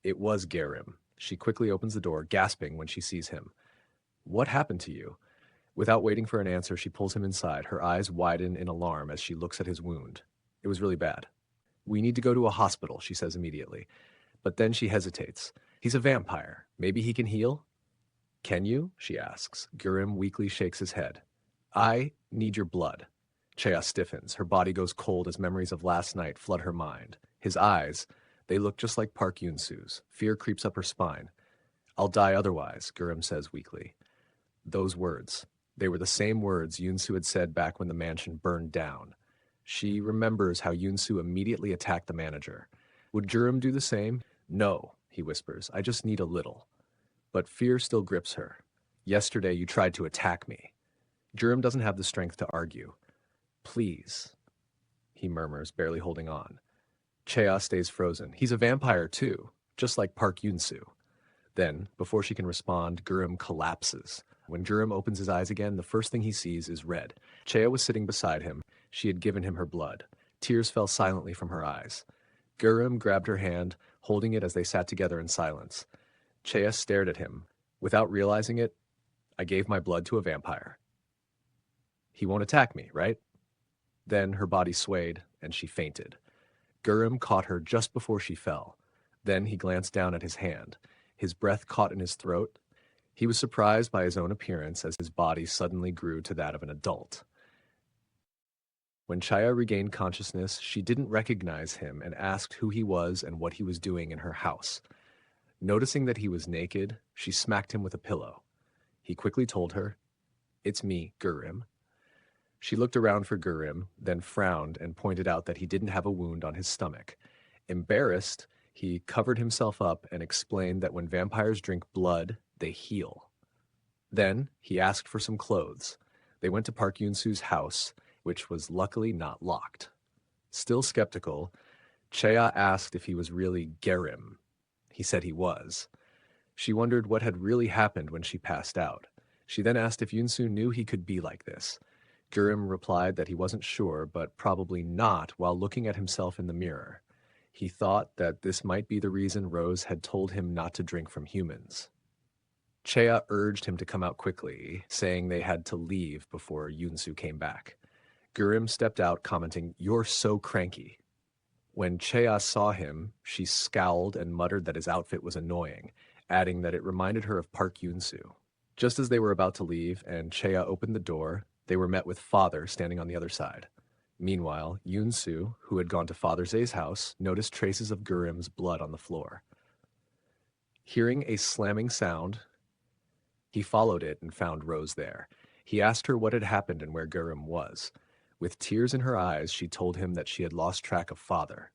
It was Geurim. She quickly opens the door, gasping when she sees him. "What happened to you?" Without waiting for an answer, she pulls him inside. Her eyes widen in alarm as she looks at his wound. It was really bad. "We need to go to a hospital," she says immediately. But then she hesitates. "He's a vampire. Maybe he can heal?" "Can you?" she asks. Geurim weakly shakes his head. "I need your blood." Chea stiffens. Her body goes cold as memories of last night flood her mind. His eyes, they look just like Park Yunsu's. Fear creeps up her spine. "I'll die otherwise," Geurim says weakly. Those words. They were the same words Yunsu had said back when the mansion burned down. She remembers how Yunsu immediately attacked the manager. Would Geurim do the same? "No," he whispers. "I just need a little." But fear still grips her. "Yesterday you tried to attack me." Geurim doesn't have the strength to argue. "Please," he murmurs, barely holding on. Chea stays frozen. "He's a vampire too, just like Park Yunsu." Then, before she can respond, Geurim collapses. When Geurim opens his eyes again, the first thing he sees is red. Chea was sitting beside him. She had given him her blood. Tears fell silently from her eyes. Geurim grabbed her hand, holding it as they sat together in silence. Chea stared at him. Without realizing it, "I gave my blood to a vampire." "He won't attack me, right?" Then her body swayed, and she fainted. Geurim caught her just before she fell. Then he glanced down at his hand. His breath caught in his throat. He was surprised by his own appearance as his body suddenly grew to that of an adult. When Chea regained consciousness, she didn't recognize him and asked who he was and what he was doing in her house. Noticing that he was naked, she smacked him with a pillow. He quickly told her, "It's me, Geurim." She looked around for Geurim, then frowned and pointed out that he didn't have a wound on his stomach. Embarrassed, he covered himself up and explained that when vampires drink blood, they heal. Then he asked for some clothes. They went to Park Yunsu's house, which was luckily not locked. Still skeptical, Chea asked if he was really Geurim. He said he was. She wondered what had really happened when she passed out. She then asked if Yunsu knew he could be like this. Geurim replied that he wasn't sure, but probably not while looking at himself in the mirror. He thought that this might be the reason Rose had told him not to drink from humans. Chea urged him to come out quickly, saying they had to leave before Yunsu came back. Geurim stepped out, commenting, "You're so cranky." When Chea saw him, she scowled and muttered that his outfit was annoying, adding that it reminded her of Park Yunsu. Just as they were about to leave and Chea opened the door, they were met with Father standing on the other side. Meanwhile, Yunsu, who had gone to Father Zay's house, noticed traces of Geurim's blood on the floor. Hearing a slamming sound, he followed it and found Rose there. He asked her what had happened and where Geurim was. With tears in her eyes, she told him that she had lost track of Father.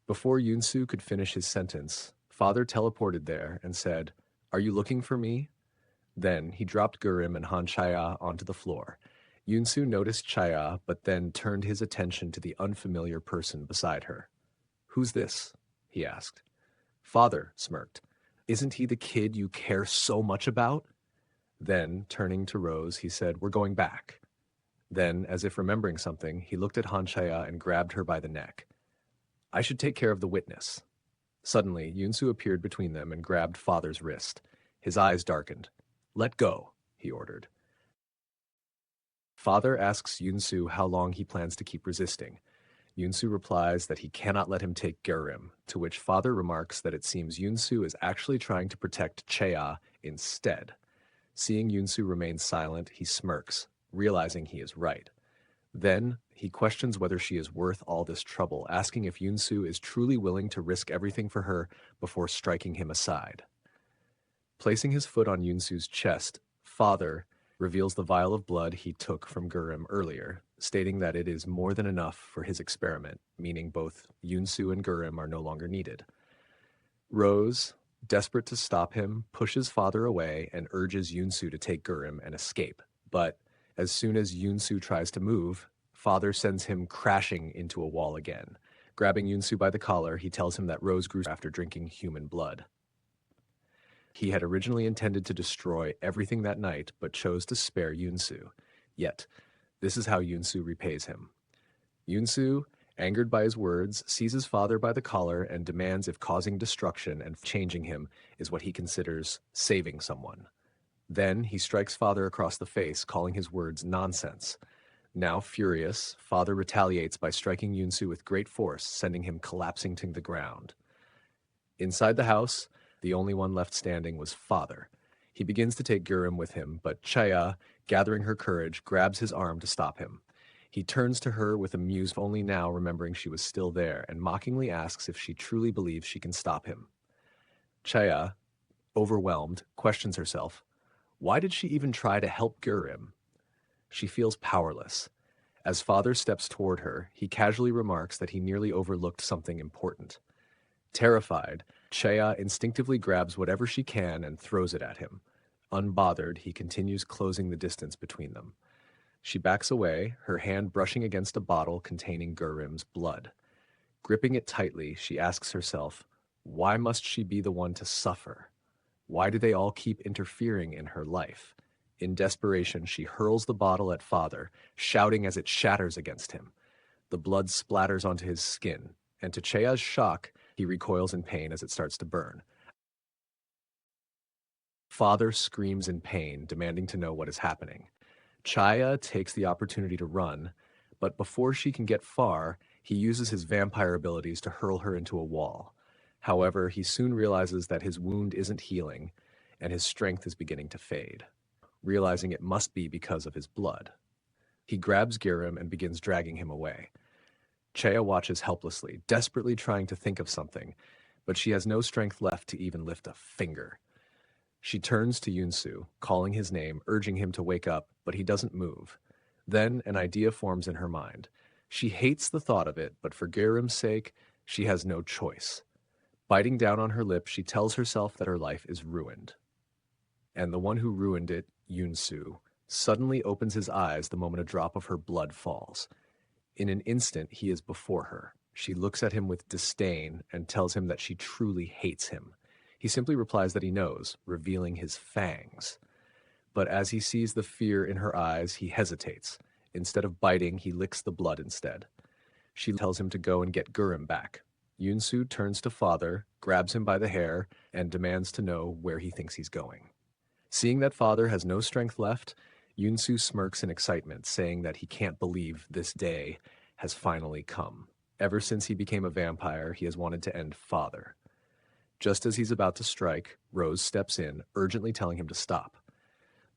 Before Yunsu could finish his sentence, Father teleported there and said, "Are you looking for me?" Then he dropped Geurim and Han Chaya onto the floor. Yunsu noticed Chaya, but then turned his attention to the unfamiliar person beside her. "Who's this?" he asked. Father smirked. "Isn't he the kid you care so much about?" Then, turning to Rose, he said, "We're going back." Then, as if remembering something, he looked at Han Chaya and grabbed her by the neck. "I should take care of the witness." Suddenly, Yunsu appeared between them and grabbed Father's wrist. His eyes darkened. "Let go," he ordered. Father asks Yunsu how long he plans to keep resisting. Yunsu replies that he cannot let him take Geurim, to which Father remarks that it seems Yunsu is actually trying to protect Chea instead. Seeing Yunsu remain silent, he smirks, realizing he is right. Then, he questions whether she is worth all this trouble, asking if Yunsu is truly willing to risk everything for her before striking him aside. Placing his foot on Yunsu's chest, Father reveals the vial of blood he took from Geurim earlier, stating that it is more than enough for his experiment, meaning both Yunsu and Geurim are no longer needed. Rose, desperate to stop him, pushes Father away and urges Yunsu to take Geurim and escape. But as soon as Yunsu tries to move, Father sends him crashing into a wall again. Grabbing Yunsu by the collar, he tells him that Rose grew after drinking human blood. He had originally intended to destroy everything that night, but chose to spare Yunsu. Yet, this is how Yunsu repays him. Yunsu, angered by his words, seizes Father by the collar and demands if causing destruction and changing him is what he considers saving someone. Then he strikes Father across the face, calling his words nonsense. Now furious, Father retaliates by striking Yunsu with great force, sending him collapsing to the ground. Inside the house, the only one left standing was Father. He begins to take Geurim with him, but Chea, gathering her courage, grabs his arm to stop him. He turns to her with amused, only now remembering she was still there, and mockingly asks if she truly believes she can stop him. Chea, overwhelmed, questions herself. Why did she even try to help Geurim? She feels powerless. As Father steps toward her, he casually remarks that he nearly overlooked something important. Terrified, Chea instinctively grabs whatever she can and throws it at him. Unbothered, he continues closing the distance between them. She backs away, her hand brushing against a bottle containing Geurim's blood. Gripping it tightly, she asks herself, why must she be the one to suffer? Why do they all keep interfering in her life? In desperation, she hurls the bottle at Father, shouting as it shatters against him. The blood splatters onto his skin, and to Chea's shock, he recoils in pain as it starts to burn. Father screams in pain, demanding to know what is happening. Chea takes the opportunity to run, but before she can get far, he uses his vampire abilities to hurl her into a wall. However, he soon realizes that his wound isn't healing, and his strength is beginning to fade, realizing it must be because of his blood. He grabs Geurim and begins dragging him away. Chea watches helplessly, desperately trying to think of something, but she has no strength left to even lift a finger. She turns to Yunsu, calling his name, urging him to wake up, but he doesn't move. Then an idea forms in her mind. She hates the thought of it, but for Geurim's sake, she has no choice. Biting down on her lip, she tells herself that her life is ruined. And the one who ruined it, Yunsu, suddenly opens his eyes the moment a drop of her blood falls. In an instant, he is before her. She looks at him with disdain and tells him that she truly hates him. He simply replies that he knows, revealing his fangs. But as he sees the fear in her eyes, he hesitates. Instead of biting, he licks the blood instead. She tells him to go and get Geurim back. Yunsu turns to Father, grabs him by the hair, and demands to know where he thinks he's going. Seeing that Father has no strength left, Yunsu smirks in excitement, saying that he can't believe this day has finally come. Ever since he became a vampire, he has wanted to end Father. Just as he's about to strike, Rose steps in, urgently telling him to stop.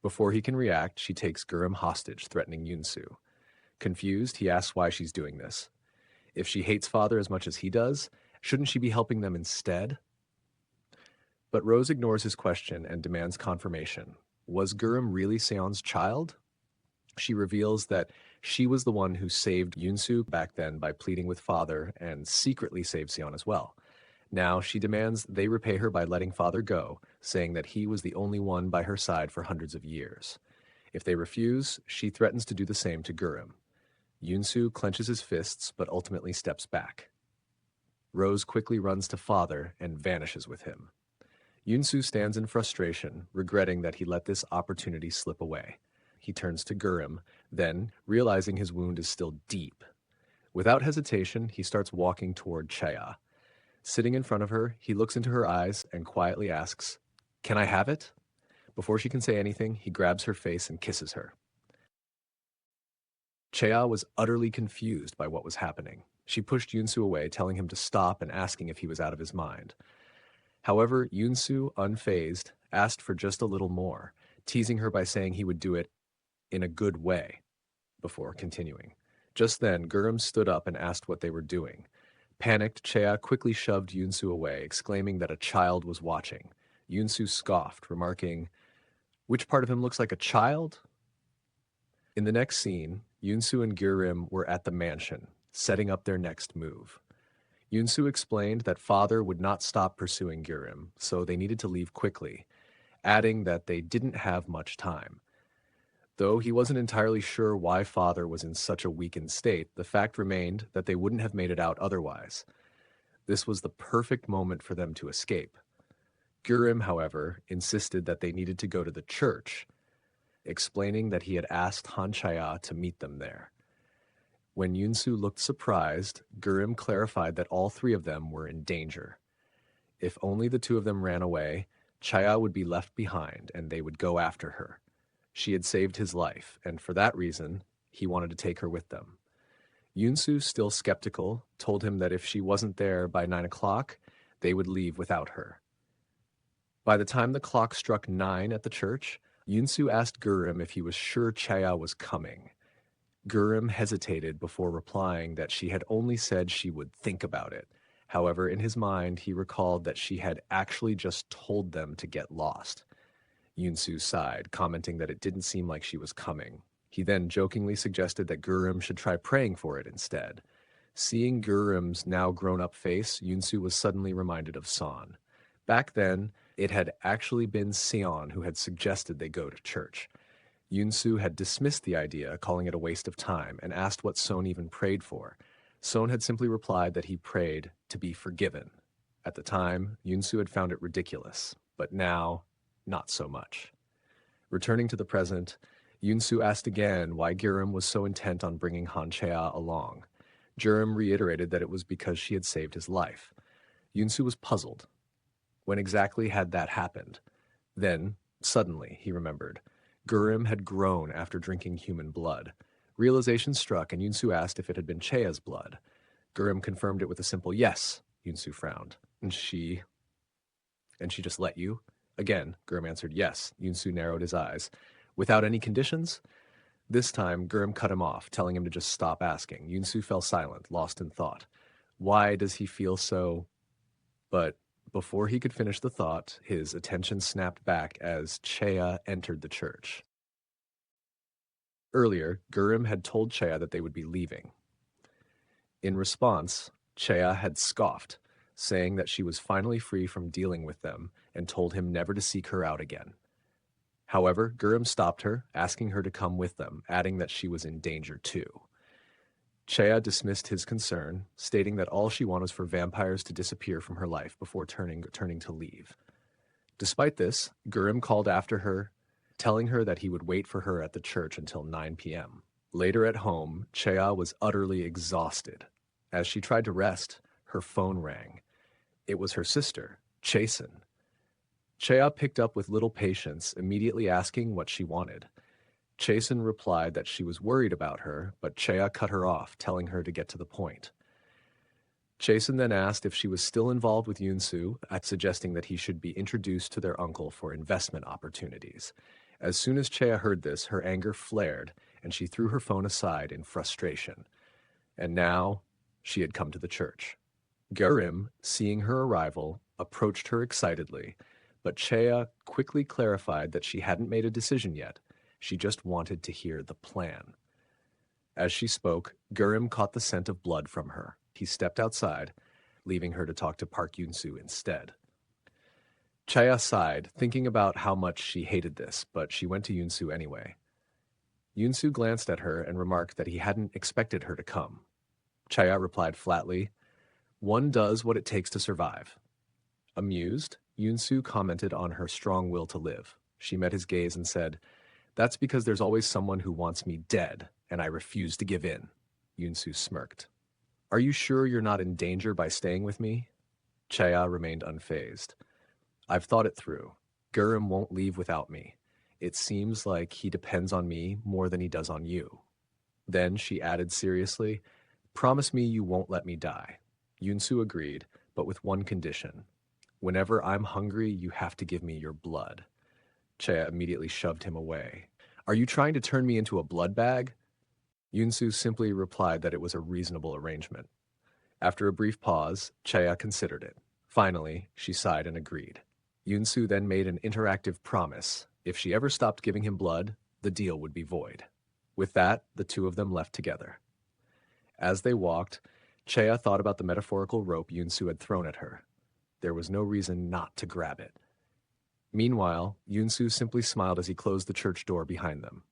Before he can react, she takes Geurim hostage, threatening Yunsu. Confused, he asks why she's doing this. If she hates Father as much as he does, shouldn't she be helping them instead? But Rose ignores his question and demands confirmation. Was Geurim really Seon's child? She reveals that she was the one who saved Yunsu back then by pleading with Father and secretly saved Seon as well. Now she demands they repay her by letting Father go, saying that he was the only one by her side for hundreds of years. If they refuse, she threatens to do the same to Geurim. Yunsu clenches his fists but ultimately steps back. Rose quickly runs to Father and vanishes with him. Yunsu stands in frustration, regretting that he let this opportunity slip away. He turns to Geurim, then, realizing his wound is still deep. Without hesitation, he starts walking toward Chaya. Sitting in front of her, he looks into her eyes and quietly asks, "Can I have it?" Before she can say anything, he grabs her face and kisses her. Chaya was utterly confused by what was happening. She pushed Yunsu away, telling him to stop and asking if he was out of his mind. However, Yunsu, unfazed, asked for just a little more, teasing her by saying he would do it in a good way, before continuing. Just then, Geurim stood up and asked what they were doing. Panicked, Chea quickly shoved Yunsu away, exclaiming that a child was watching. Yunsu scoffed, remarking, "Which part of him looks like a child?" In the next scene, Yunsu and Geurim were at the mansion, setting up their next move. Yunsu explained that Father would not stop pursuing Geurim, so they needed to leave quickly, adding that they didn't have much time. Though he wasn't entirely sure why Father was in such a weakened state, the fact remained that they wouldn't have made it out otherwise. This was the perfect moment for them to escape. Geurim, however, insisted that they needed to go to the church, explaining that he had asked Han Chaya to meet them there. When Yunsu looked surprised, Geurim clarified that all three of them were in danger. If only the two of them ran away, Chaya would be left behind and they would go after her. She had saved his life, and for that reason, he wanted to take her with them. Yunsu, still skeptical, told him that if she wasn't there by 9 o'clock, they would leave without her. By the time the clock struck 9 at the church, Yunsu asked Geurim if he was sure Chaya was coming. Geurim hesitated before replying that she had only said she would think about it. However, in his mind, he recalled that she had actually just told them to get lost. Yunsu sighed, commenting that it didn't seem like she was coming. He then jokingly suggested that Geurim should try praying for it instead. Seeing Geurim's now grown-up face, Yunsu was suddenly reminded of Son. Back then, it had actually been Seon who had suggested they go to church. Yunsu had dismissed the idea, calling it a waste of time, and asked what Son even prayed for. Son had simply replied that he prayed to be forgiven. At the time, Yunsu had found it ridiculous, but now, not so much. Returning to the present, Yunsu asked again why Geurim was so intent on bringing Han Chea along. Geurim reiterated that it was because she had saved his life. Yunsu was puzzled. When exactly had that happened? Then, suddenly, he remembered. Geurim had grown after drinking human blood. Realization struck, and Yunsu asked if it had been Chea's blood. Geurim confirmed it with a simple yes. Yunsu frowned. And she just let you? Again, Geurim answered yes. Yunsu narrowed his eyes. Without any conditions? This time, Geurim cut him off, telling him to just stop asking. Yunsu fell silent, lost in thought. Why does he feel so... But before he could finish the thought, his attention snapped back as Chea entered the church. Earlier, Geurim had told Chea that they would be leaving. In response, Chea had scoffed, saying that she was finally free from dealing with them and told him never to seek her out again. However, Geurim stopped her, asking her to come with them, adding that she was in danger too. Chea dismissed his concern, stating that all she wanted was for vampires to disappear from her life before turning to leave. Despite this, Geurim called after her, telling her that he would wait for her at the church until 9 p.m. Later at home, Chea was utterly exhausted. As she tried to rest, her phone rang. It was her sister, Chasen. Chea picked up with little patience, immediately asking what she wanted. Chasen replied that she was worried about her, but Chea cut her off, telling her to get to the point. Chasen then asked if she was still involved with Yunsu, suggesting that he should be introduced to their uncle for investment opportunities. As soon as Chea heard this, her anger flared, and she threw her phone aside in frustration. And now, she had come to the church. Geurim, seeing her arrival, approached her excitedly, but Chea quickly clarified that she hadn't made a decision yet. She just wanted to hear the plan. As she spoke, Geurim caught the scent of blood from her. He stepped outside, leaving her to talk to Park Yunsu instead. Chea sighed, thinking about how much she hated this, but she went to Yunsu anyway. Yunsu glanced at her and remarked that he hadn't expected her to come. Chea replied flatly, "One does what it takes to survive." Amused, Yunsu commented on her strong will to live. She met his gaze and said, "That's because there's always someone who wants me dead, and I refuse to give in." Yunsu smirked. "Are you sure you're not in danger by staying with me?" Chea remained unfazed. "I've thought it through. Geurim won't leave without me. It seems like he depends on me more than he does on you." Then she added seriously, "Promise me you won't let me die." Yunsu agreed, but with one condition. "Whenever I'm hungry, you have to give me your blood." Chea immediately shoved him away. "Are you trying to turn me into a blood bag?" Yunsu simply replied that it was a reasonable arrangement. After a brief pause, Chea considered it. Finally, she sighed and agreed. Yunsu then made an interactive promise. If she ever stopped giving him blood, the deal would be void. With that, the two of them left together. As they walked, Chea thought about the metaphorical rope Yunsu had thrown at her. There was no reason not to grab it. Meanwhile, Yunsu simply smiled as he closed the church door behind them.